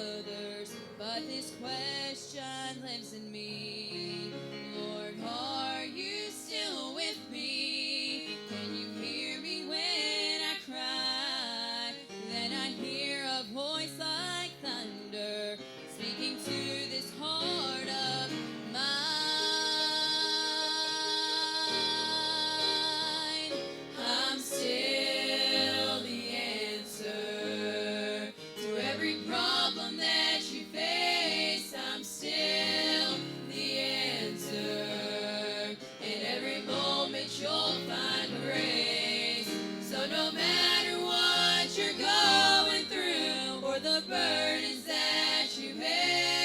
others, but this question lives in me. Lord, are you still with me? Can you hear me when I cry? Then I hear a voice like thunder speaking to this heart of mine. I'm still the answer to every problem that you face. I'm still the answer. In every moment you'll find grace. So no matter what you're going through or the burdens that you bear,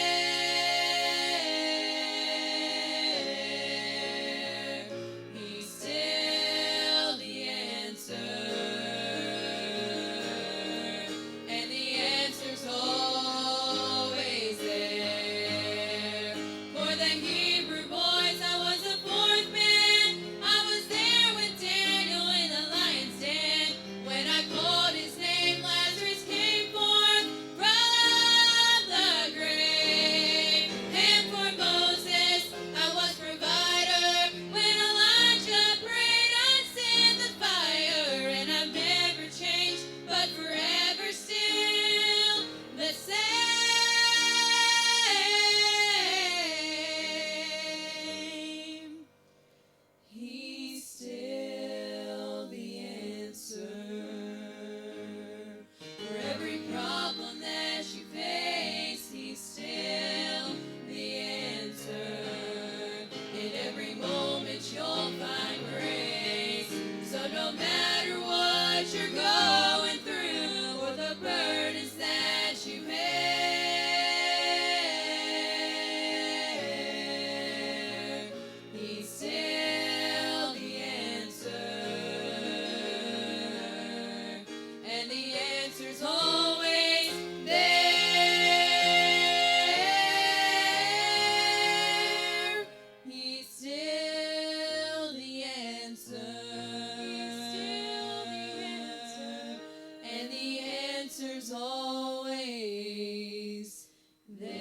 He's still the answer. And the answer's always there. For the Hebrew boys, I was a fourth man. I was there with Daniel in the lion's den. When I called his name, Lazarus came forth from the grave. And for Moses, I was provider. When Elijah prayed, I sent the fire. And I've never changed, but forever still the same. He's still the answer for every problem that you face. He's still the answer. In every moment you'll find grace. So no matter what you're going through or the burdens that you bear, He's still the answer. And the answer's always there. He's still the answer. And the answer's always there.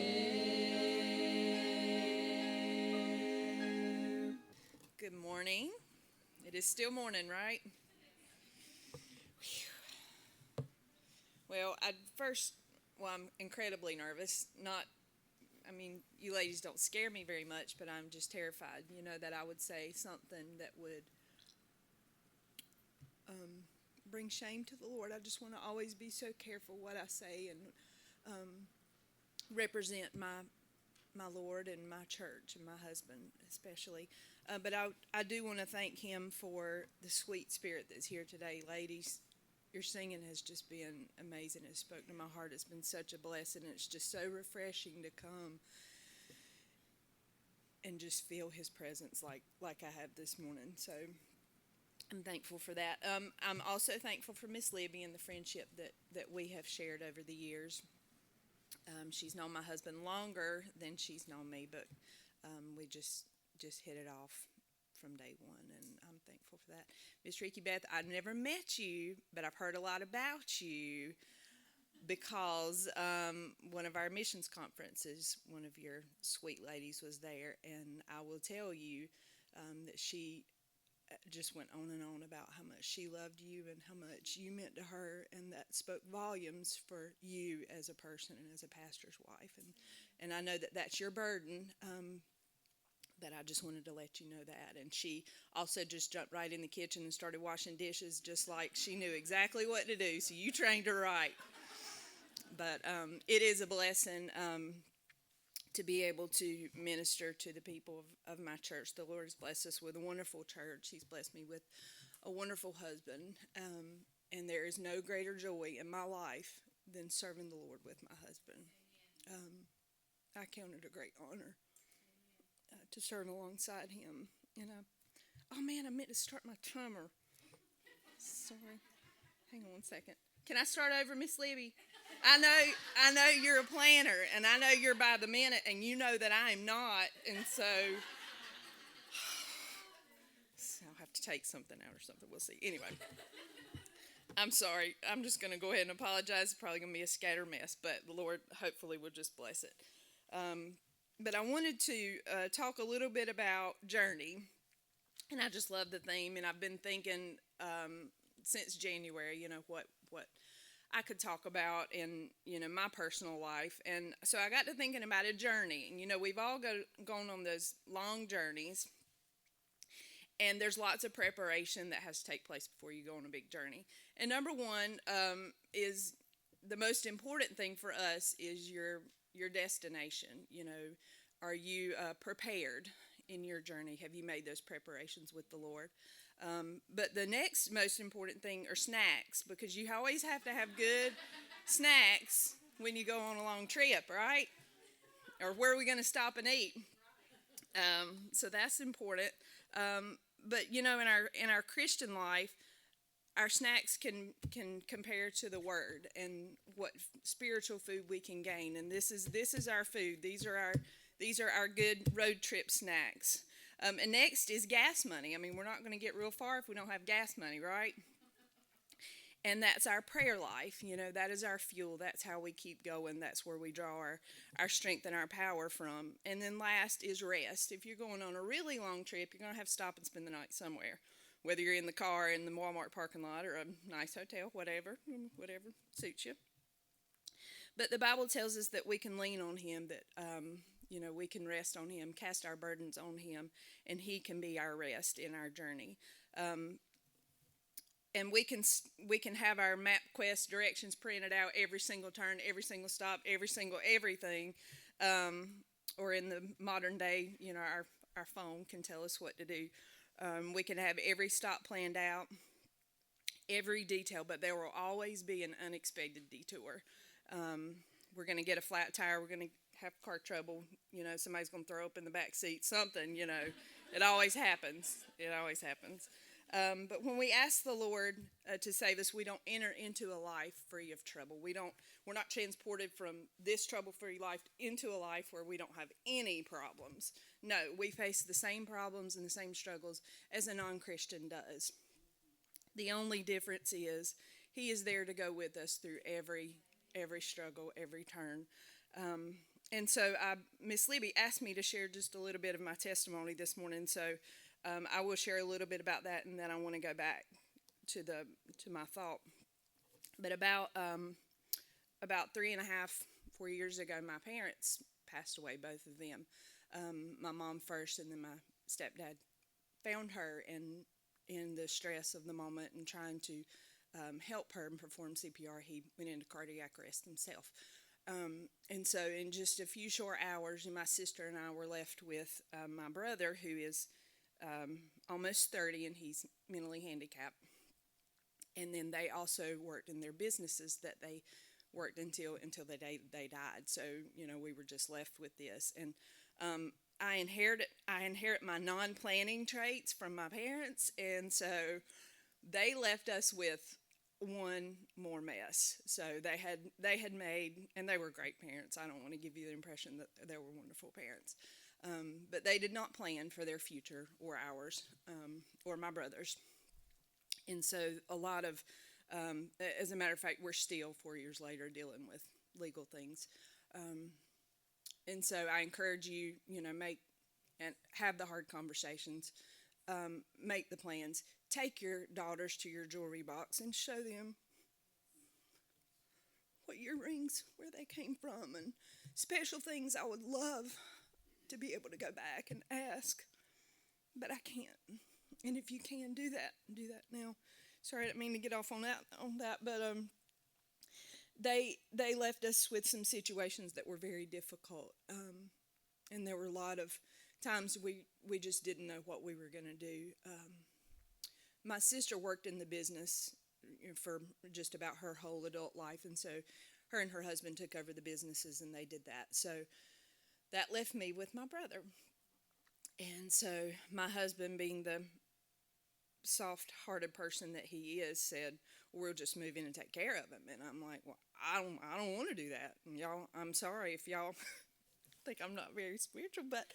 Good morning. It is still morning, right? Whew. Well, I'm incredibly nervous. You ladies don't scare me very much, but I'm just terrified, that I would say something that would bring shame to the Lord. I just want to always be so careful what I say and represent my Lord and my church and my husband especially. But I do want to thank Him for the sweet spirit that's here today. Ladies, your singing has just been amazing. It spoke to my heart. It's been such a blessing. It's just so refreshing to come and just feel His presence like I have this morning. So I'm thankful for that. I'm also thankful for Miss Libby and the friendship that we have shared over the years. She's known my husband longer than she's known me, but we just hit it off from day one, and I'm thankful for that. Miss Ricky Beth, I've never met you, but I've heard a lot about you because one of our missions conferences, one of your sweet ladies was there, and I will tell you that she just went on and on about how much she loved you and how much you meant to her, and that spoke volumes for you as a person and as a pastor's wife. And I know that that's your burden, but I just wanted to let you know that. And she also just jumped right in the kitchen and started washing dishes just like she knew exactly what to do, so you trained her right. But it is a blessing to be able to minister to the people of my church. The Lord has blessed us with a wonderful church. He's blessed me with a wonderful husband. And there is no greater joy in my life than serving the Lord with my husband. I count it a great honor to serve alongside him. Oh man, I meant to start my timer. Sorry. Hang on one second. Can I start over, Miss Libby? I know you're a planner, and I know you're by the minute, and you know that I am not, and so I'll have to take something out or something. We'll see. Anyway, I'm sorry. I'm just going to go ahead and apologize. It's probably going to be a scatter mess, but the Lord hopefully will just bless it. But I wanted to talk a little bit about journey, and I just love the theme. And I've been thinking since January, what I could talk about in my personal life, and so I got to thinking about a journey. And we've all gone on those long journeys, and there's lots of preparation that has to take place before you go on a big journey. And number one is the most important thing for us is your destination. Are you prepared in your journey? Have you made those preparations with the Lord? But the next most important thing are snacks, because you always have to have good snacks when you go on a long trip, right? Or where are we going to stop and eat? So that's important. But in our Christian life, our snacks can compare to the Word and what spiritual food we can gain. And this is our food. These are our good road trip snacks. And next is gas money. I mean, we're not going to get real far if we don't have gas money, right? And that's our prayer life. That is our fuel. That's how we keep going. That's where we draw our strength and our power from. And then last is rest. If you're going on a really long trip, you're going to have to stop and spend the night somewhere. Whether you're in the car, in the Walmart parking lot, or a nice hotel, whatever suits you. But the Bible tells us that we can lean on Him, that we can rest on Him, cast our burdens on Him, and He can be our rest in our journey. And we can have our MapQuest directions printed out, every single turn, every single stop, every single everything. Or in the modern day, our phone can tell us what to do. We can have every stop planned out, every detail, but there will always be an unexpected detour. We're going to get a flat tire. We're going to have car trouble. Somebody's going to throw up in the back seat. Something. It always happens. It always happens. But when we ask the Lord to save us, we don't enter into a life free of trouble. We're not transported from this trouble-free life into a life where we don't have any problems. No, we face the same problems and the same struggles as a non-Christian does. The only difference is He is there to go with us through every struggle, every turn. And so Miss Libby asked me to share just a little bit of my testimony this morning. So I will share a little bit about that, and then I want to go back to my thought. But about 3.5, 4 years ago, my parents passed away, both of them. My mom first, and then my stepdad found her, and in the stress of the moment and trying to help her and perform CPR, he went into cardiac arrest himself. And so in just a few short hours, my sister and I were left with my brother, who is almost 30, and he's mentally handicapped. And then they also worked in their businesses that they worked until the day they died. So we were just left with this. And I inherit my non-planning traits from my parents, and so they left us with one more mess. So they had made, and they were great parents. I don't want to give you the impression that they were wonderful parents. But they did not plan for their future or ours or my brother's. And so a lot of, as a matter of fact, we're still 4 years later dealing with legal things. And so I encourage you, make and have the hard conversations, make the plans. Take your daughters to your jewelry box and show them what earrings, where they came from, and special things I would love to be able to go back and ask, but I can't. And if you can, do that now. Sorry, I didn't mean to get off on that, but they left us with some situations that were very difficult, and there were a lot of times we just didn't know what we were going to do. My sister worked in the business for just about her whole adult life, and so her and her husband took over the businesses, and they did that. So that left me with my brother. And so my husband, being the soft-hearted person that he is, said, we'll just move in and take care of him. And I'm like, well, I don't want to do that. And y'all, I'm sorry if y'all think I'm not very spiritual, but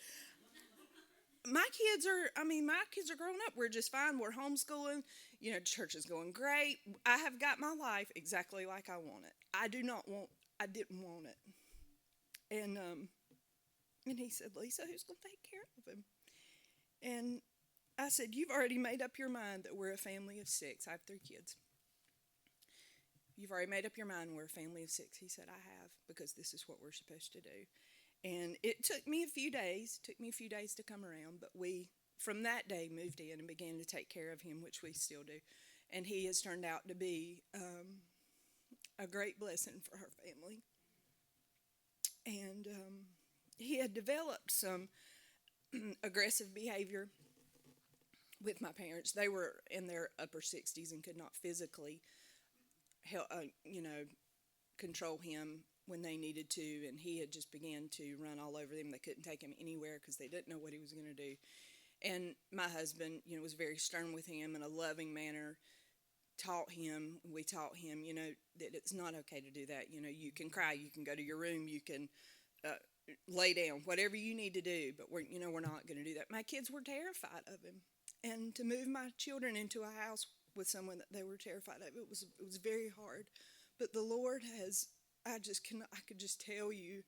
my kids are growing up. We're just fine. We're homeschooling. Church is going great. I have got my life exactly like I want it. I didn't want it. And he said, Lisa, who's going to take care of him? And I said, you've already made up your mind that we're a family of 6. I have 3 kids. You've already made up your mind we're a family of 6. He said, I have, because this is what we're supposed to do. And it took me a few days. To come around, but we, from that day, moved in and began to take care of him, which we still do. And he has turned out to be a great blessing for our family. And he had developed some aggressive behavior with my parents. They were in their upper 60s and could not physically help, control him when they needed to, and he had just began to run all over them. They couldn't take him anywhere because they didn't know what he was going to do. And my husband, was very stern with him in a loving manner. We taught him, that it's not okay to do that. You can cry, you can go to your room, you can lay down, whatever you need to do, but we're not going to do that. My kids were terrified of him, and to move my children into a house with someone that they were terrified of, it was very hard. But the Lord has, I could just tell you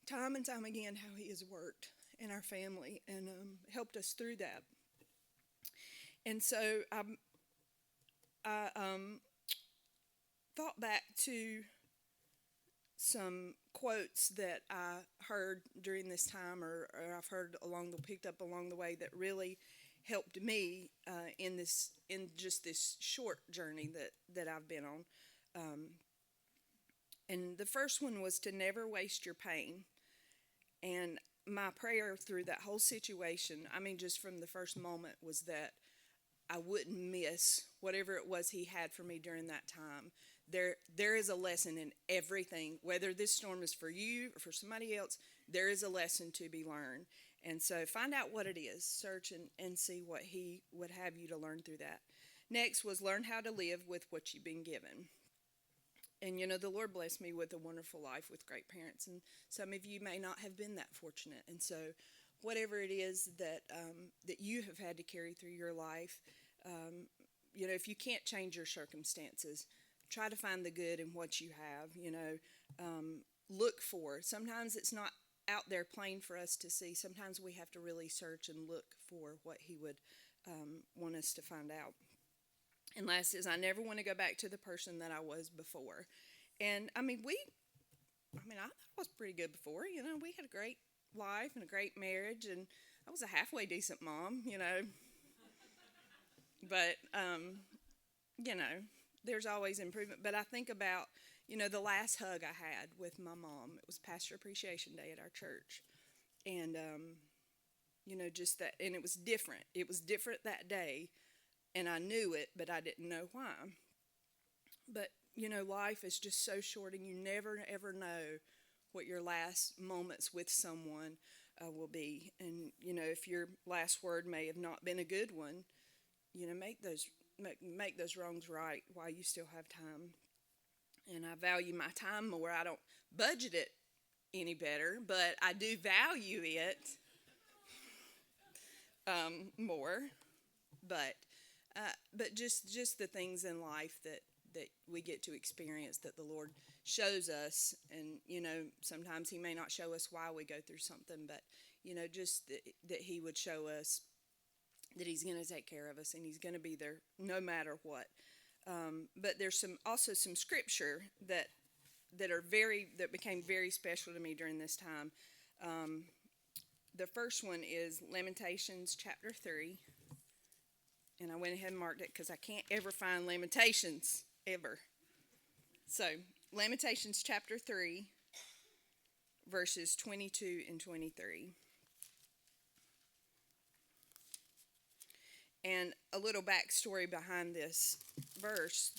time and time again how he has worked in our family and helped us through that. And so I thought back to some quotes that I heard during this time, or I've heard picked up along the way, that really helped me in just this short journey that I've been on. And the first one was to never waste your pain. And my prayer through that whole situation, just from the first moment, was that I wouldn't miss whatever it was he had for me during that time. There is a lesson in everything, whether this storm is for you or for somebody else, there is a lesson to be learned. And so find out what it is, search and see what he would have you to learn through that. Next was learn how to live with what you've been given. And the Lord blessed me with a wonderful life with great parents, and some of you may not have been that fortunate. And so whatever it is that you have had to carry through your life, if you can't change your circumstances, try to find the good in what you have. Look for. Sometimes it's not out there plain for us to see. Sometimes we have to really search and look for what he would want us to find out. And last is, I never want to go back to the person that I was before. And I thought I was pretty good before. We had a great life and a great marriage, and I was a halfway decent mom, But, there's always improvement. But I think about, the last hug I had with my mom. It was Pastor Appreciation Day at our church. And, just that, and it was different. It was different that day. And I knew it, but I didn't know why. But, life is just so short, and you never, ever know what your last moments with someone will be. And, if your last word may have not been a good one, make those wrongs right while you still have time. And I value my time more. I don't budget it any better, but I do value it more. But just the things in life that we get to experience, that the Lord shows us. And, sometimes he may not show us why we go through something, but, just that he would show us that he's going to take care of us and he's going to be there no matter what. But there's also some scripture that became very special to me during this time. The first one is Lamentations Chapter 3. And I went ahead and marked it because I can't ever find Lamentations, ever. So, Lamentations Chapter 3, verses 22 and 23. And a little backstory behind this verse,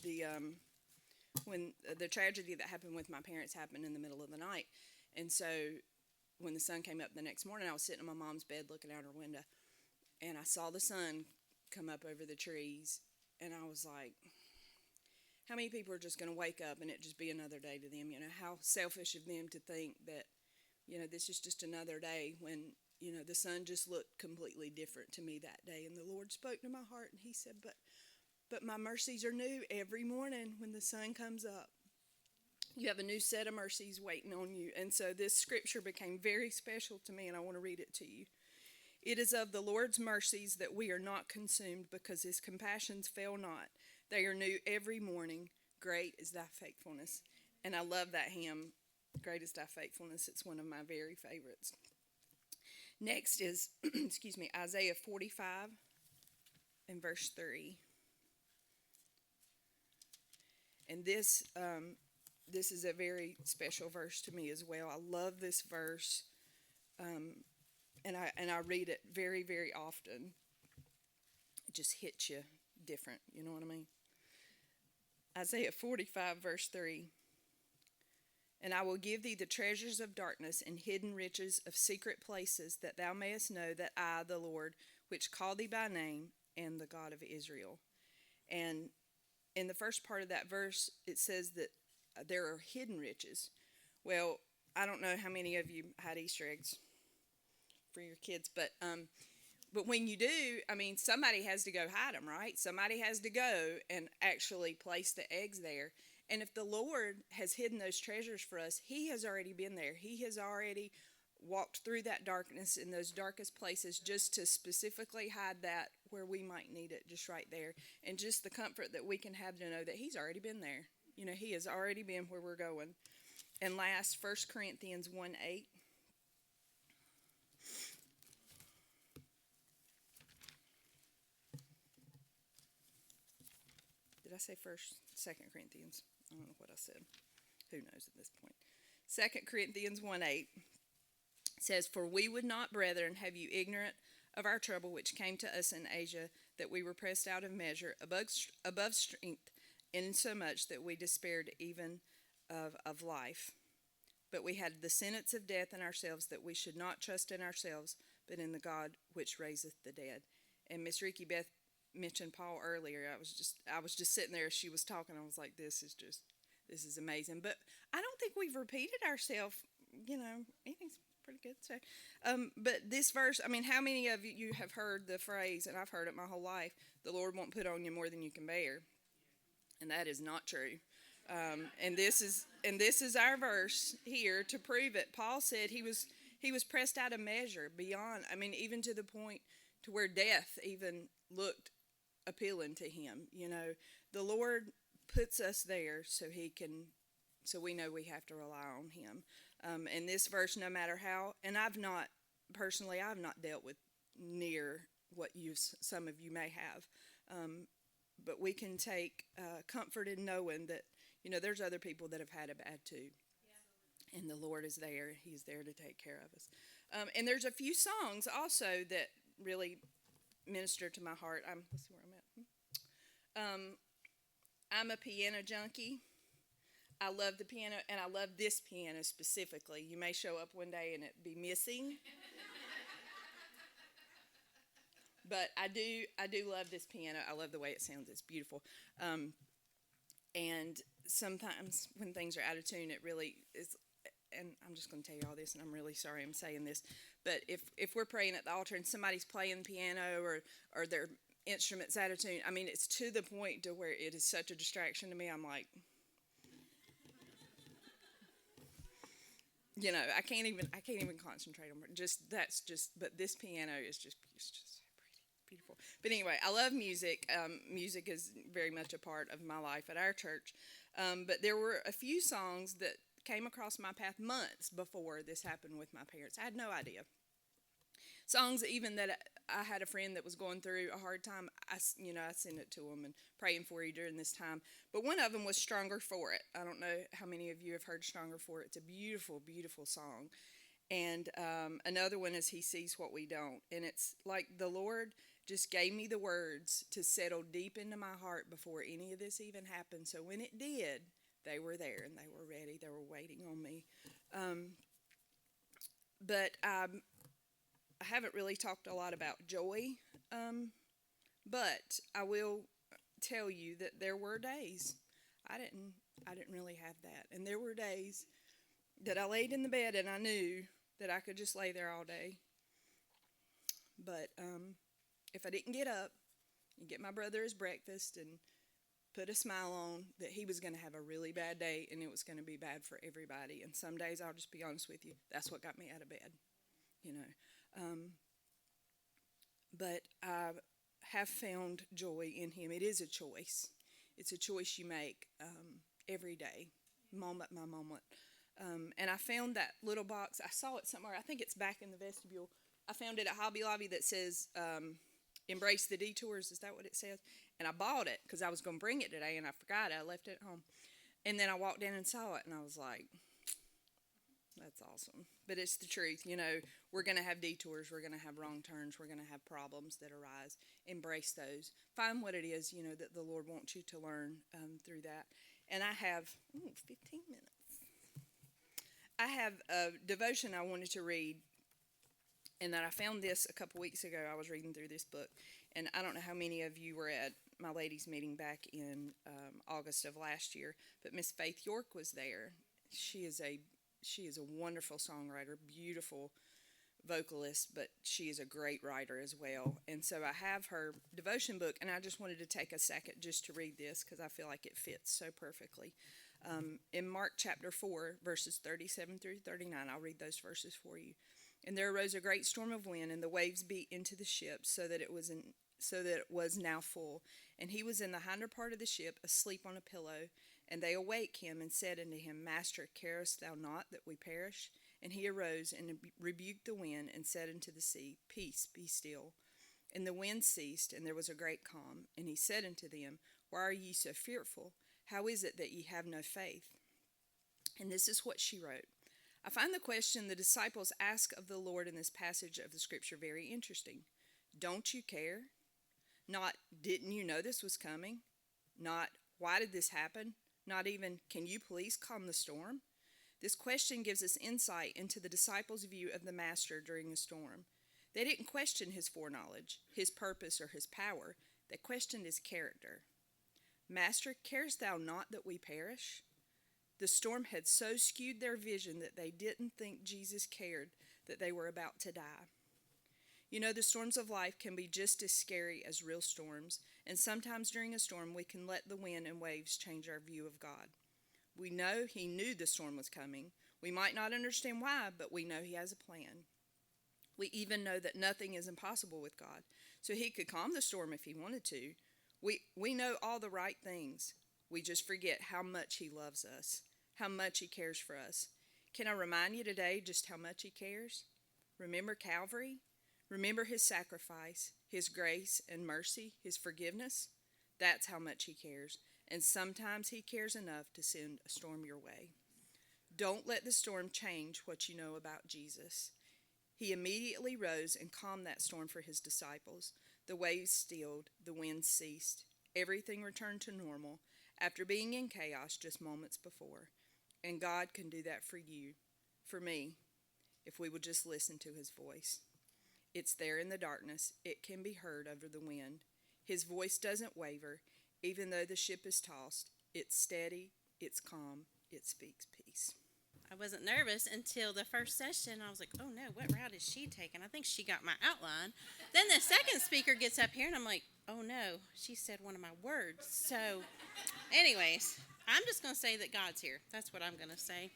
when the tragedy that happened with my parents happened in the middle of the night. And so when the sun came up the next morning, I was sitting on my mom's bed looking out her window, and I saw the sun come up over the trees, and I was like, how many people are just going to wake up and it just be another day to them? How selfish of them to think that, this is just another day when, the sun just looked completely different to me that day. And the Lord spoke to my heart, and He said, but my mercies are new every morning when the sun comes up. You have a new set of mercies waiting on you. And so this scripture became very special to me, and I want to read it to you. It is of the Lord's mercies that we are not consumed, because His compassions fail not. They are new every morning. Great is thy faithfulness. And I love that hymn, Great is thy faithfulness. It's one of my very favorites. Next is, Isaiah 45 and verse 3. And this is a very special verse to me as well. I love this verse, and I read it very, very often. It just hits you different, you know what I mean? Isaiah 45 verse 3. And I will give thee the treasures of darkness and hidden riches of secret places, that thou mayest know that I, the Lord, which call thee by name, am the God of Israel. And in the first part of that verse, it says that there are hidden riches. Well, I don't know how many of you had Easter eggs for your kids, but when you do, somebody has to go hide them, right? Somebody has to go and actually place the eggs there. And if the Lord has hidden those treasures for us, He has already been there. He has already walked through that darkness in those darkest places just to specifically hide that where we might need it, just right there. And just the comfort that we can have to know that He's already been there. He has already been where we're going. And last, 1 Corinthians 1:8. Did I say 2 Corinthians? I don't know what I said. Who knows at this point? 2 Corinthians 1:8 says, For we would not, brethren, have you ignorant of our trouble which came to us in Asia, that we were pressed out of measure, above strength, insomuch that we despaired even of life. But we had the sentence of death in ourselves, that we should not trust in ourselves, but in the God which raiseth the dead. And Miss Ricky Beth mentioned Paul earlier. I was just sitting there as she was talking. I was like, this is amazing. But I don't think we've repeated ourselves. Anything's pretty good. So, but this verse, how many of you have heard the phrase, and I've heard it my whole life, the Lord won't put on you more than you can bear. And that is not true. And this is our verse here to prove it. Paul said he was pressed out of measure, beyond, even to the point to where death even looked appealing to him. The Lord puts us there so we know we have to rely on Him. And this verse, no matter how, and I've not dealt with near what some of you may have, but we can take comfort in knowing that there's other people that have had it bad too. Yeah. And the Lord is there. He's there to take care of us. And there's a few songs also that really minister to my heart. Let's see where I'm at. I'm a piano junkie. I love the piano, and I love this piano specifically. You may show up one day and it be missing. But I do love this piano. I love the way it sounds. It's beautiful. And sometimes when things are out of tune, it really is. And I'm just going to tell you all this, and I'm really sorry I'm saying this. But if we're praying at the altar and somebody's playing the piano or their instrument's out of tune, it's to the point to where it is such a distraction to me. I'm like, I can't even concentrate on it. But this piano is just beautiful. But anyway, I love music. Music is very much a part of my life at our church. But there were a few songs that came across my path months before this happened with my parents. I had no idea. Songs even that I had a friend that was going through a hard time. I sent it to them and praying for you during this time. But one of them was Stronger For It. I don't know how many of you have heard Stronger For It. It's a beautiful, beautiful song. And another one is He Sees What We Don't. And it's like the Lord just gave me the words to settle deep into my heart before any of this even happened. So when it did, they were there and they were ready. They were waiting on me. But I haven't really talked a lot about joy. But I will tell you that there were days I didn't really have that. And there were days that I laid in the bed and I knew that I could just lay there all day But if I didn't get up and get my brother his breakfast and put a smile on, that he was going to have a really bad day and it was going to be bad for everybody. And some days, I'll just be honest with you, that's what got me out of bed, you know. But I have found joy in him. It is a choice. It's a choice you make every day, moment by moment. And I found that little box. I saw it somewhere. I think it's back in the vestibule. I found it at Hobby Lobby that says, embrace the detours. Is that what it says? And I bought it because I was going to bring it today, and I forgot it. I left it at home. And then I walked in and saw it, and I was like, that's awesome. But it's the truth. You know, we're going to have detours. We're going to have wrong turns. We're going to have problems that arise. Embrace those. Find what it is, you know, that the Lord wants you to learn through that. And I have 15 minutes. I have a devotion I wanted to read, and that I found this a couple weeks ago. I was reading through this book, and I don't know how many of you were at my ladies' meeting back in August of last year, but Miss Faith York was there. She is a wonderful songwriter, beautiful vocalist, but she is a great writer as well. And so I have her devotion book, and I just wanted to take a second just to read this because I feel like it fits so perfectly. In Mark chapter 4, verses 37 through 39, I'll read those verses for you. And there arose a great storm of wind, and the waves beat into the ship, so that it was now full. And he was in the hinder part of the ship, asleep on a pillow. And they awake him, and said unto him, Master, carest thou not that we perish? And he arose and rebuked the wind, and said unto the sea, Peace, be still. And the wind ceased, and there was a great calm. And he said unto them, Why are ye so fearful? How is it that ye have no faith? And this is what she wrote. I find the question the disciples ask of the Lord in this passage of the scripture very interesting. Don't you care? Not, didn't you know this was coming? Not, why did this happen? Not even, can you please calm the storm? This question gives us insight into the disciples' view of the Master during the storm. They didn't question his foreknowledge, his purpose, or his power. They questioned his character. Master, carest thou not that we perish? The storm had so skewed their vision that they didn't think Jesus cared that they were about to die. You know, the storms of life can be just as scary as real storms, and sometimes during a storm we can let the wind and waves change our view of God. We know he knew the storm was coming. We might not understand why, but we know he has a plan. We even know that nothing is impossible with God, so he could calm the storm if he wanted to. We know all the right things. We just forget how much he loves us, how much he cares for us. Can I remind you today just how much he cares? Remember Calvary? Remember his sacrifice, his grace and mercy, his forgiveness? That's how much he cares. And sometimes he cares enough to send a storm your way. Don't let the storm change what you know about Jesus. He immediately rose and calmed that storm for his disciples. The waves stilled, the wind ceased. Everything returned to normal after being in chaos just moments before. And God can do that for you, for me, if we would just listen to his voice. It's there in the darkness. It can be heard over the wind. His voice doesn't waver, even though the ship is tossed. It's steady, it's calm, it speaks peace. I wasn't nervous until the first session. I was like, oh no, what route is she taking? I think she got my outline. Then the second speaker gets up here and I'm like, oh no, she said one of my words. So anyways, I'm just going to say that God's here. That's what I'm going to say.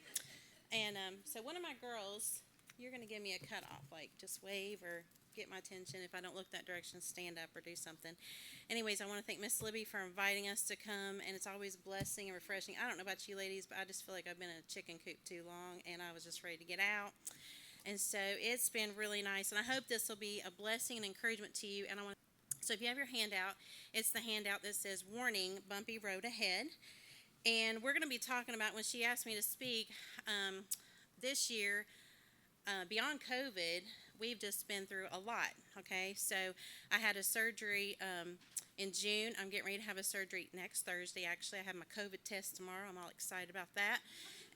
And so one of my girls, you're going to give me a cutoff, like just wave or get my attention. If I don't look that direction, stand up or do something. Anyways, I want to thank Miss Libby for inviting us to come, and it's always a blessing and refreshing. I don't know about you ladies, but I just feel like I've been in a chicken coop too long, and I was just ready to get out. And so it's been really nice, and I hope this will be a blessing and encouragement to you. And so if you have your handout, it's the handout that says, Warning, Bumpy Road Ahead. And we're going to be talking about, when she asked me to speak this year, beyond COVID, we've just been through a lot, okay? So I had a surgery in June. I'm getting ready to have a surgery next Thursday. Actually, I have my COVID test tomorrow. I'm all excited about that.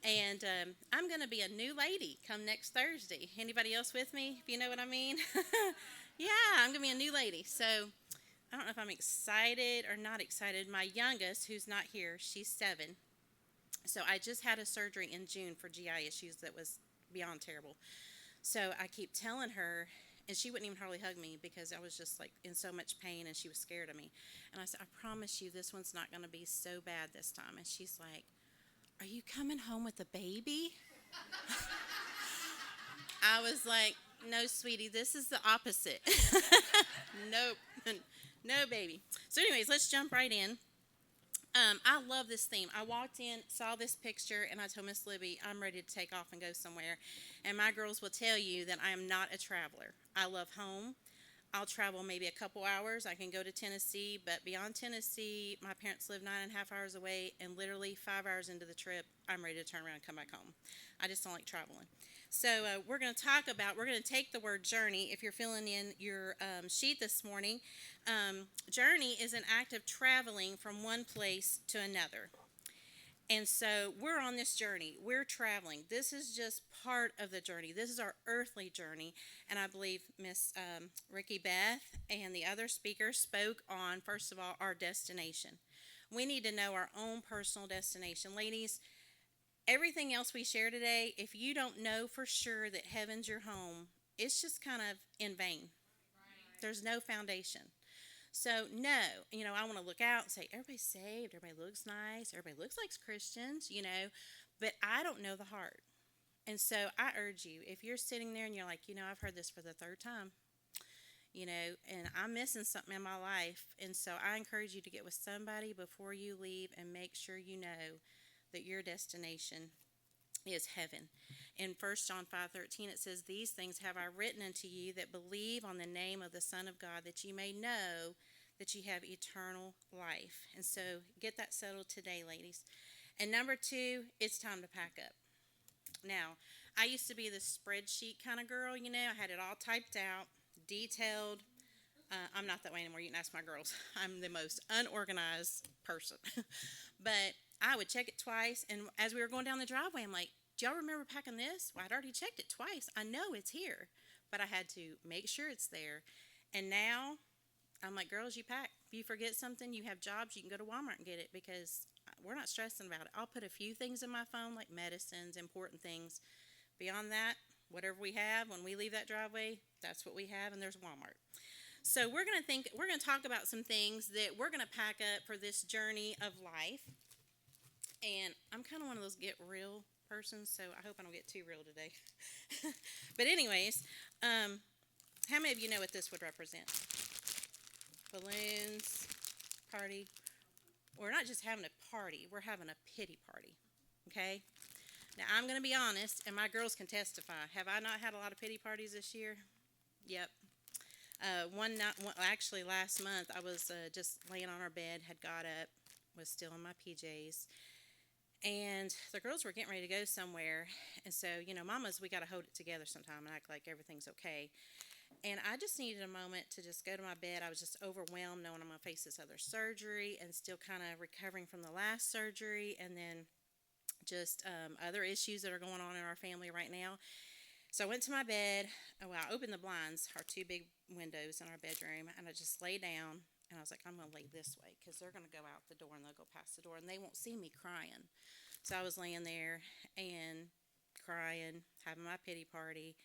And I'm going to be a new lady come next Thursday. Anybody else with me, if you know what I mean? Yeah, I'm going to be a new lady. So I don't know if I'm excited or not excited. My youngest, who's not here, she's 7. So I just had a surgery in June for GI issues that was beyond terrible. So I keep telling her, And she wouldn't even hardly hug me because I was just like in so much pain and she was scared of me. And I said, I promise you this one's not going to be so bad this time. And she's like, are you coming home with a baby? I was like, no, sweetie, this is the opposite. Nope. No, baby. So anyways, let's jump right in. I love this theme. I walked in, saw this picture, and I told Miss Libby, I'm ready to take off and go somewhere. And my girls will tell you that I am not a traveler. I love home. I'll travel maybe a couple hours. I can go to Tennessee, but beyond Tennessee, my parents live 9.5 hours away, and literally 5 hours into the trip, I'm ready to turn around and come back home. I just don't like traveling. So we're going to take the word journey. If you're filling in your sheet this morning, journey is an act of traveling from one place to another. And so we're on this journey. We're traveling. This is just part of the journey. This is our earthly journey. And I believe Miss Ricky Beth and the other speakers spoke on, first of all, our destination. We need to know our own personal destination. Ladies, everything else we share today, if you don't know for sure that heaven's your home, it's just kind of in vain. There's no foundation. So, no, I want to look out and say, everybody's saved, everybody looks nice, everybody looks like Christians, but I don't know the heart. And so I urge you, if you're sitting there and you're like, I've heard this for the third time, and I'm missing something in my life. And so I encourage you to get with somebody before you leave and make sure you know that your destination is heaven. In 1 John 5:13 it says, these things have I written unto you that believe on the name of the Son of God, that ye may know that ye have eternal life. And so get that settled today, ladies. And number 2, it's time to pack up. Now, I used to be this spreadsheet kind of girl, I had it all typed out, detailed. I'm not that way anymore. You can ask my girls. I'm the most unorganized person. But I would check it twice, and as we were going down the driveway, I'm like, do y'all remember packing this? Well, I'd already checked it twice. I know it's here, but I had to make sure it's there. And now I'm like, girls, you pack. If you forget something, you have jobs, you can go to Walmart and get it, because we're not stressing about it. I'll put a few things in my phone, like medicines, important things. Beyond that, whatever we have, when we leave that driveway, that's what we have, and there's Walmart. So we're going to talk about some things that we're going to pack up for this journey of life. And I'm kind of one of those get real persons, so I hope I don't get too real today. But anyways, how many of you know what this would represent? Balloons, party. We're not just having a party, we're having a pity party, okay? Now, I'm going to be honest, and my girls can testify. Have I not had a lot of pity parties this year? Yep. One night, actually last month, I was just laying on our bed, had got up, was still in my PJs, and the girls were getting ready to go somewhere. And so, mamas, we got to hold it together sometime and act like everything's okay. And I just needed a moment to just go to my bed. I was just overwhelmed knowing I'm going to face this other surgery and still kind of recovering from the last surgery, and then just other issues that are going on in our family right now. So I went to my bed. I opened the blinds, our 2 big windows in our bedroom, and I just lay down. And I was like, I'm going to lay this way, because they're going to go out the door and they'll go past the door and they won't see me crying. So I was laying there and crying, having my pity party.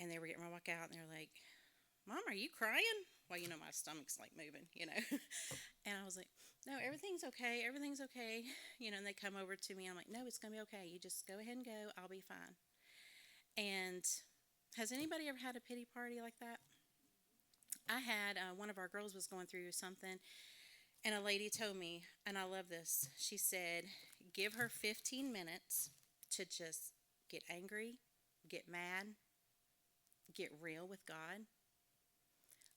And they were getting ready to walk out, and they're like, Mom, are you crying? Well, my stomach's like moving, And I was like, no, everything's okay. Everything's okay. And they come over to me. I'm like, no, it's going to be okay. You just go ahead and go. I'll be fine. And has anybody ever had a pity party like that? I had, one of our girls was going through something, and a lady told me, and I love this, she said, give her 15 minutes to just get angry, get mad, get real with God.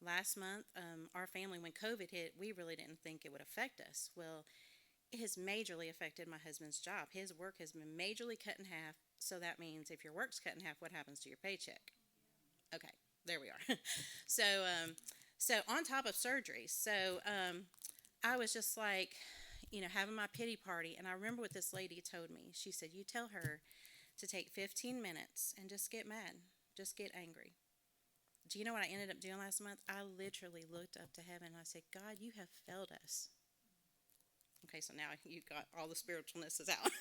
Last month, our family, when COVID hit, we really didn't think it would affect us. Well, it has majorly affected my husband's job. His work has been majorly cut in half, so that means if your work's cut in half, what happens to your paycheck? Okay. There we are. So on top of surgery, I was just like, having my pity party. And I remember what this lady told me. She said, you tell her to take 15 minutes and just get mad, just get angry. Do you know what I ended up doing last month? I literally looked up to heaven and I said, God, you have failed us. Okay, so now you got all the spiritualness is out.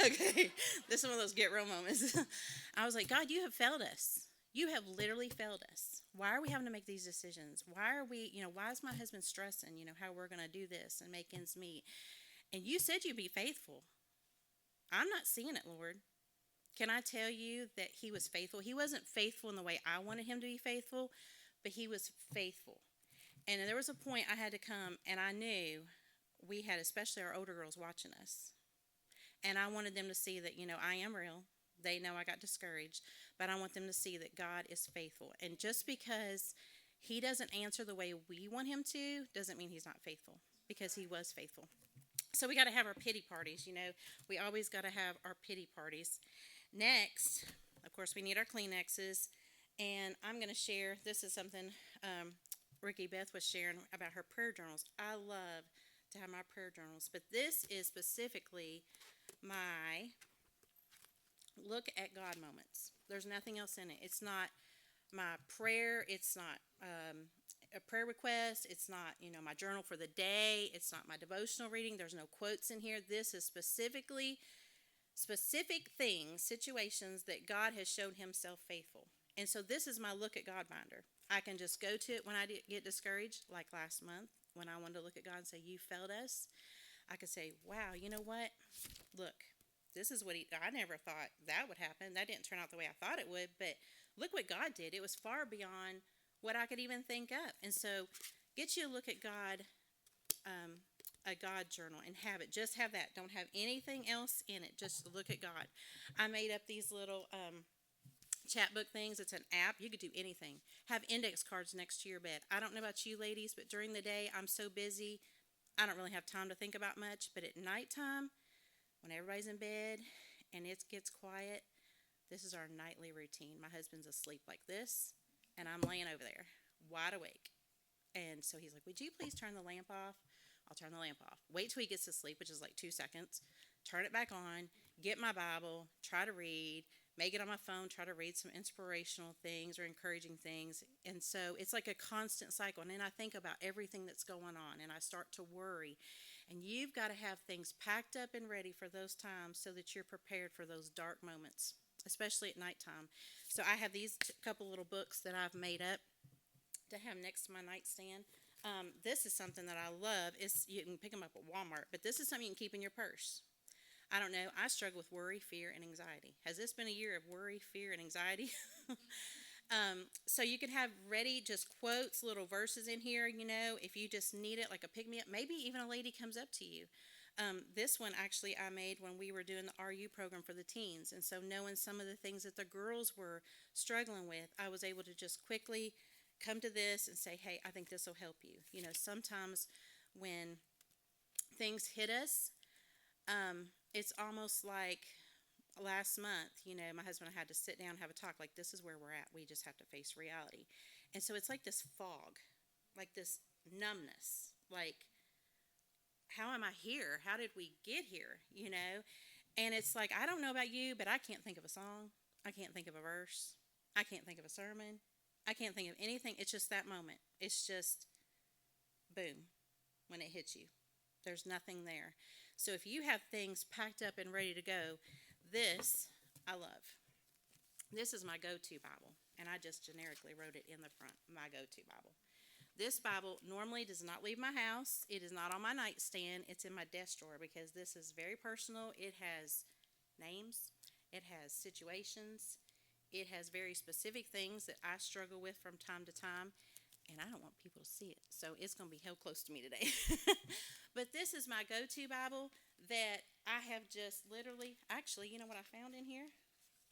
Okay, this is one of those get real moments. I was like, God, you have failed us. You have literally failed us. Why are we having to make these decisions? Why are we, why is my husband stressing, how we're going to do this and make ends meet? And you said you'd be faithful. I'm not seeing it, Lord. Can I tell you that he was faithful? He wasn't faithful in the way I wanted him to be faithful, but he was faithful. And there was a point I had to come, and I knew we had, especially our older girls, watching us. And I wanted them to see that, I am real. They know I got discouraged, but I want them to see that God is faithful. And just because he doesn't answer the way we want him to, doesn't mean he's not faithful, because he was faithful. So we got to have our pity parties, We always got to have our pity parties. Next, of course, we need our Kleenexes. And I'm going to share, this is something Ricky Beth was sharing about her prayer journals. I love to have my prayer journals, but this is specifically my look at God moments. There's nothing else in it. It's not my prayer. It's not a prayer request. It's not, my journal for the day. It's not my devotional reading. There's no quotes in here. This is specifically specific things, situations that God has shown himself faithful. And so this is my look at God binder. I can just go to it when I get discouraged, like last month when I wanted to look at God and say, you failed us. I could say, wow, you know what? Look, this is what I never thought that would happen. That didn't turn out the way I thought it would, but look what God did. It was far beyond what I could even think of. And so get you a look at God, a God journal, and have it. Just have that. Don't have anything else in it. Just look at God. I made up these little chapbook things. It's an app. You could do anything. Have index cards next to your bed. I don't know about you ladies, but during the day I'm so busy I don't really have time to think about much. But at nighttime, when everybody's in bed and it gets quiet, this is our nightly routine. My husband's asleep like this, and I'm laying over there wide awake. And so he's like, would you please turn the lamp off? I'll turn the lamp off. Wait till he gets to sleep, which is like 2 seconds. Turn it back on, get my Bible, try to read, make it on my phone, try to read some inspirational things or encouraging things. And so it's like a constant cycle. And then I think about everything that's going on, and I start to worry. And you've got to have things packed up and ready for those times so that you're prepared for those dark moments, especially at nighttime. So I have these couple little books that I've made up to have next to my nightstand. This is something that I love. You can pick them up at Walmart, but this is something you can keep in your purse. I don't know. I struggle with worry, fear, and anxiety. Has this been a year of worry, fear, and anxiety? So you can have ready just quotes, little verses in here, if you just need it, like a pick-me-up. Maybe even a lady comes up to you. This one actually I made when we were doing the RU program for the teens. And so knowing some of the things that the girls were struggling with, I was able to just quickly come to this and say, hey, I think this will help you. Sometimes when things hit us, it's almost like last month, my husband and I had to sit down and have a talk, like, this is where we're at. We just have to face reality. And so it's like this fog, like this numbness, like, how am I here? How did we get here? And it's like, I don't know about you, but I can't think of a song. I can't think of a verse. I can't think of a sermon. I can't think of anything. It's just that moment. It's just boom when it hits you. There's nothing there. So if you have things packed up and ready to go, this I love. This is my go-to Bible, and I just generically wrote it in the front, my go-to Bible. This Bible normally does not leave my house. It is not on my nightstand. It's in my desk drawer because this is very personal. It has names. It has situations. It has very specific things that I struggle with from time to time, and I don't want people to see it. So it's going to be held close to me today. But this is my go-to Bible that I have just literally, actually, you know what I found in here?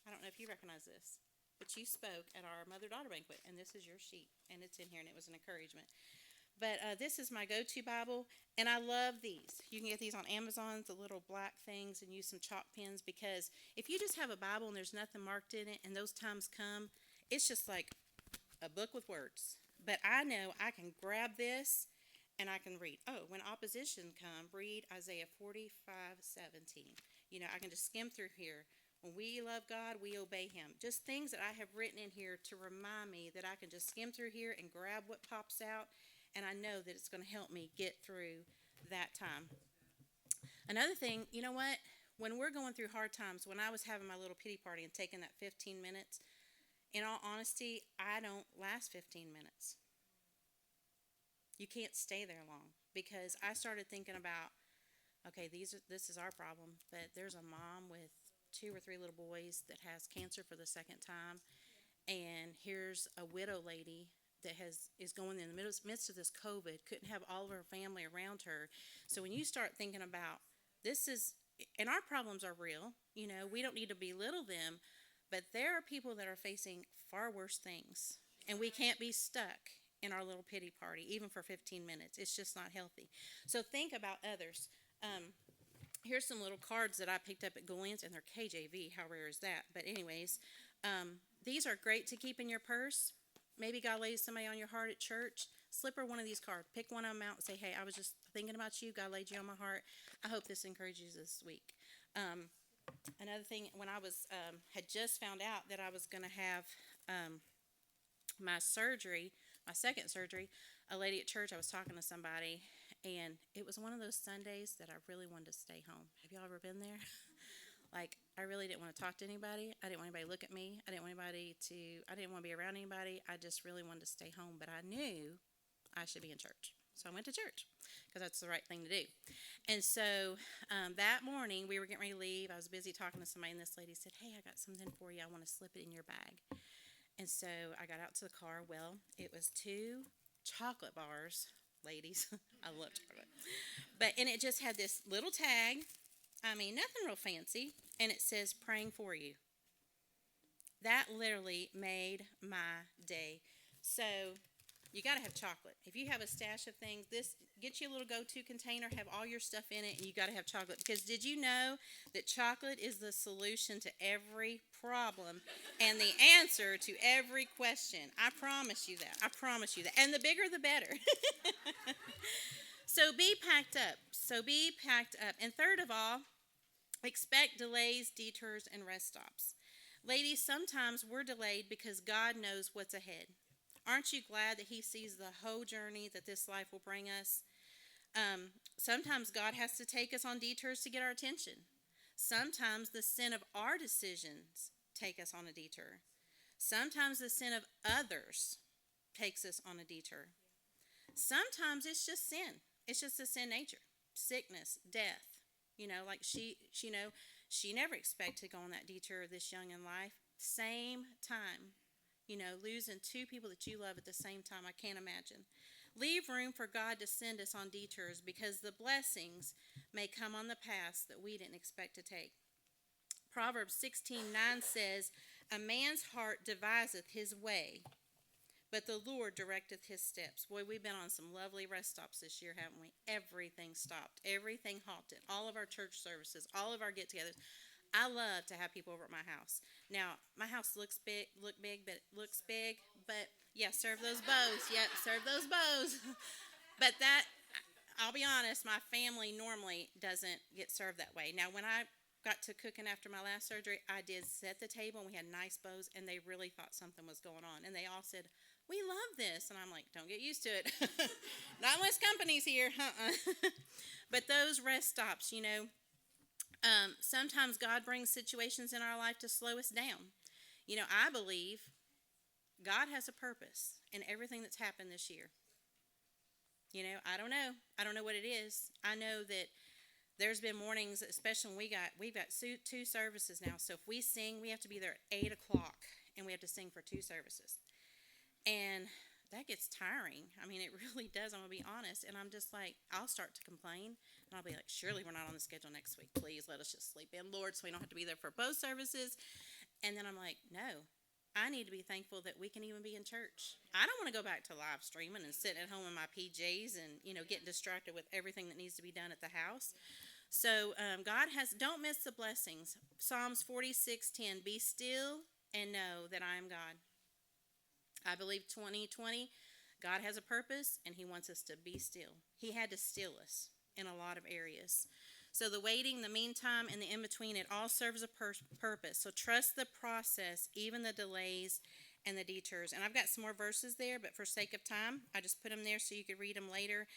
I don't know if you recognize this, but you spoke at our mother-daughter banquet, and this is your sheet, and it's in here, and it was an encouragement. But this is my go-to Bible, and I love these. You can get these on Amazon, the little black things, and use some chalk pens, because if you just have a Bible and there's nothing marked in it, and those times come, it's just like a book with words. But I know I can grab this, and I can read. Oh, when opposition come, read Isaiah 45:17. I can just skim through here. When we love God, we obey him. Just things that I have written in here to remind me that I can just skim through here and grab what pops out, and I know that it's going to help me get through that time. Another thing, you know what? When we're going through hard times, when I was having my little pity party and taking that 15 minutes, In all honesty, I don't last 15 minutes. You can't stay there long because I started thinking about, okay, this is our problem, but there's a mom with 2 or 3 little boys that has cancer for the second time, and here's a widow lady that is going in the midst of this COVID, couldn't have all of her family around her. So when you start thinking about this is, and our problems are real, we don't need to belittle them, but there are people that are facing far worse things, and we can't be stuck in our little pity party, even for 15 minutes. It's just not healthy. So think about others. Here's some little cards that I picked up at Goulian's, and they're KJV. How rare is that? But anyways, these are great to keep in your purse. Maybe God lays somebody on your heart at church. Slip her one of these cards. Pick one of them out and say, hey, I was just thinking about you. God laid you on my heart. I hope this encourages you this week. Another thing, when I was had just found out that I was going to have my second surgery, a lady at church, I was talking to somebody, and it was one of those Sundays that I really wanted to stay home. Have y'all ever been there? Like, I really didn't want to talk to anybody. I didn't want anybody to look at me. I didn't want to be around anybody. I just really wanted to stay home, but I knew I should be in church. So I went to church because that's the right thing to do. And so that morning, we were getting ready to leave. I was busy talking to somebody, and this lady said, hey, I got something for you. I want to slip it in your bag. And so I got out to the car. Well, it was 2 chocolate bars, ladies. I love chocolate. And it just had this little tag. I mean, nothing real fancy. And it says, praying for you. That literally made my day. So you got to have chocolate. If you have a stash of things, get you a little go-to container, have all your stuff in it, and you got to have chocolate. Because did you know that chocolate is the solution to every problem and the answer to every question? I promise you that. I promise you that. And the bigger, the better. So be packed up. And third of all, expect delays, detours, and rest stops. Ladies, sometimes we're delayed because God knows what's ahead. Aren't you glad that He sees the whole journey that this life will bring us? Sometimes God has to take us on detours to get our attention. Sometimes the sin of our decisions take us on a detour. Sometimes the sin of others takes us on a detour. Sometimes it's just sin. It's just a sin nature. Sickness, death. Like she never expected to go on that detour this young in life. Same time. Losing 2 people that you love at the same time, I can't imagine. Leave room for God to send us on detours because the blessings may come on the paths that we didn't expect to take. Proverbs 16:9 says, a man's heart deviseth his way, but the Lord directeth his steps. Boy, we've been on some lovely rest stops this year, haven't we? Everything stopped. Everything halted. All of our church services, all of our get-togethers. I love to have people over at my house. Now, my house looks big, but yeah, serve those bows. Yep, serve those bows. But I'll be honest, my family normally doesn't get served that way. Now, when I got to cooking after my last surgery, I did set the table, and we had nice bows, and they really thought something was going on. And they all said, we love this. And I'm like, don't get used to it. Not unless company's here. But those rest stops, sometimes God brings situations in our life to slow us down. I believe God has a purpose in everything that's happened this year. I don't know. I don't know what it is. I know that there's been mornings, especially when we've got 2 services now. So if we sing, we have to be there at 8 o'clock, and we have to sing for 2 services. And that gets tiring. I mean, it really does. I'm going to be honest. And I'm just like, I'll start to complain. And I'll be like, surely we're not on the schedule next week. Please let us just sleep in, Lord, so we don't have to be there for both services. And then I'm like, no, I need to be thankful that we can even be in church. I don't want to go back to live streaming and sitting at home in my PJs and, getting distracted with everything that needs to be done at the house. So don't miss the blessings. Psalms 46:10, be still and know that I am God. I believe 2020, God has a purpose, and He wants us to be still. He had to still us in a lot of areas. So the waiting, the meantime, and the in-between, it all serves a purpose. So trust the process, even the delays and the detours. And I've got some more verses there, but for sake of time, I just put them there so you could read them later.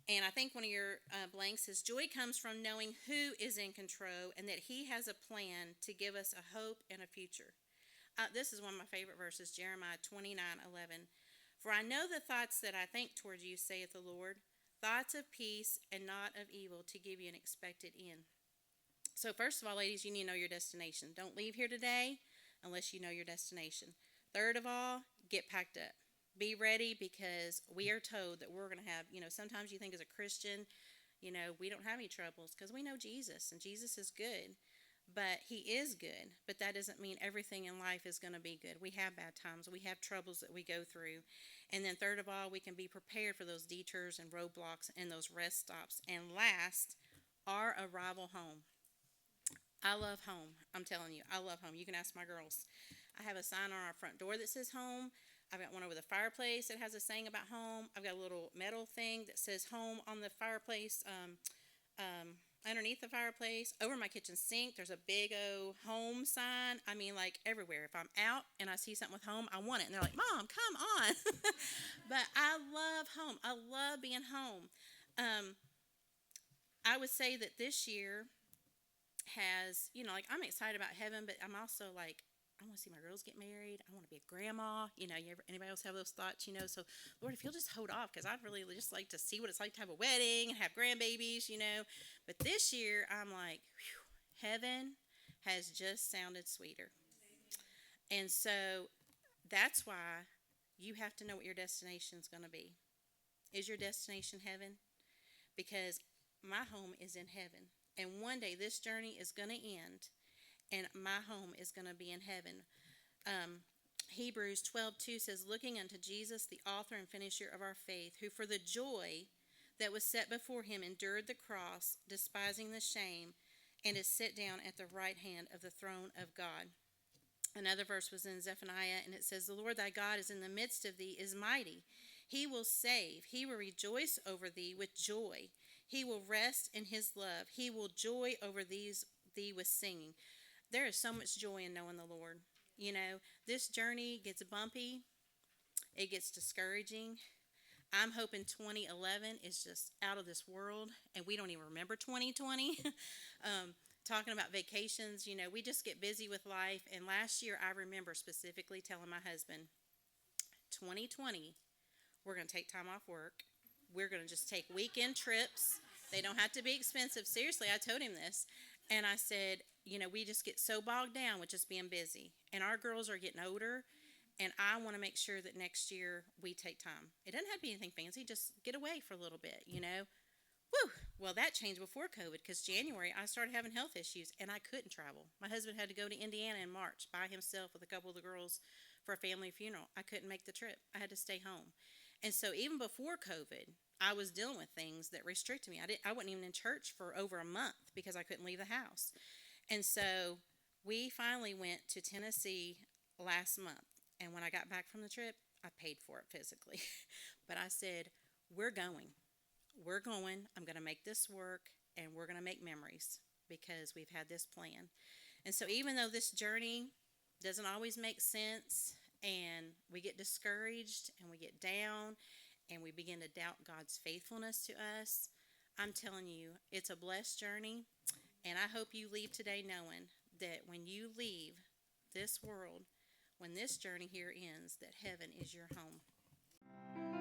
And I think one of your blanks says, joy comes from knowing who is in control and that He has a plan to give us a hope and a future. This is one of my favorite verses, Jeremiah 29:11. For I know the thoughts that I think toward you, saith the Lord, thoughts of peace and not of evil, to give you an expected end. So first of all, ladies, you need to know your destination. Don't leave here today unless you know your destination. Third of all, get packed up. Be ready, because we are told that we're going to have, sometimes you think as a Christian, we don't have any troubles because we know Jesus, and Jesus is good. But he is good, but that doesn't mean everything in life is going to be good. We have bad times. We have troubles that we go through. And then third of all, we can be prepared for those detours and roadblocks and those rest stops. And last, our arrival home. I love home. I'm telling you, I love home. You can ask my girls. I have a sign on our front door that says home. I've got one over the fireplace that has a saying about home. I've got a little metal thing that says home on the fireplace, underneath the fireplace. Over my kitchen sink, there's a big old home sign. I mean, like everywhere. If I'm out and I see something with home, I want it. And they're like, Mom, come on. But I love home. I love being home. I would say that this year has, I'm excited about heaven, but I'm also like, I want to see my girls get married. I want to be a grandma. Anybody else have those thoughts? So, Lord, if you'll just hold off, because I'd really just like to see what it's like to have a wedding and have grandbabies, But this year, I'm like, whew, heaven has just sounded sweeter. And so that's why you have to know what your destination is going to be. Is your destination heaven? Because my home is in heaven. And one day this journey is going to end, and my home is going to be in heaven. Hebrews 12:2 says, looking unto Jesus, the author and finisher of our faith, who for the joy that was set before him endured the cross, despising the shame, and is set down at the right hand of the throne of God. Another verse was in Zephaniah, and it says, the Lord thy God is in the midst of thee, is mighty. He will save. He will rejoice over thee with joy. He will rest in his love. He will joy over thee with singing. There is so much joy in knowing the Lord. This journey gets bumpy. It gets discouraging. I'm hoping 2011 is just out of this world, and we don't even remember 2020. Talking about vacations, we just get busy with life. And last year, I remember specifically telling my husband, 2020, we're going to take time off work. We're going to just take weekend trips. They don't have to be expensive. Seriously, I told him this. And I said, we just get so bogged down with just being busy. And our girls are getting older, and I want to make sure that next year we take time. It doesn't have to be anything fancy. Just get away for a little bit, Whew. Well, that changed before COVID, because January I started having health issues, and I couldn't travel. My husband had to go to Indiana in March by himself with a couple of the girls for a family funeral. I couldn't make the trip. I had to stay home. And so even before COVID, I was dealing with things that restricted me. I wasn't even in church for over a month because I couldn't leave the house. And so we finally went to Tennessee last month. And when I got back from the trip, I paid for it physically. But I said, we're going. We're going. I'm going to make this work, and we're going to make memories because we've had this plan. And so even though this journey doesn't always make sense, and we get discouraged and we get down and we begin to doubt God's faithfulness to us, I'm telling you, it's a blessed journey. And I hope you leave today knowing that when you leave this world, when this journey here ends, that heaven is your home.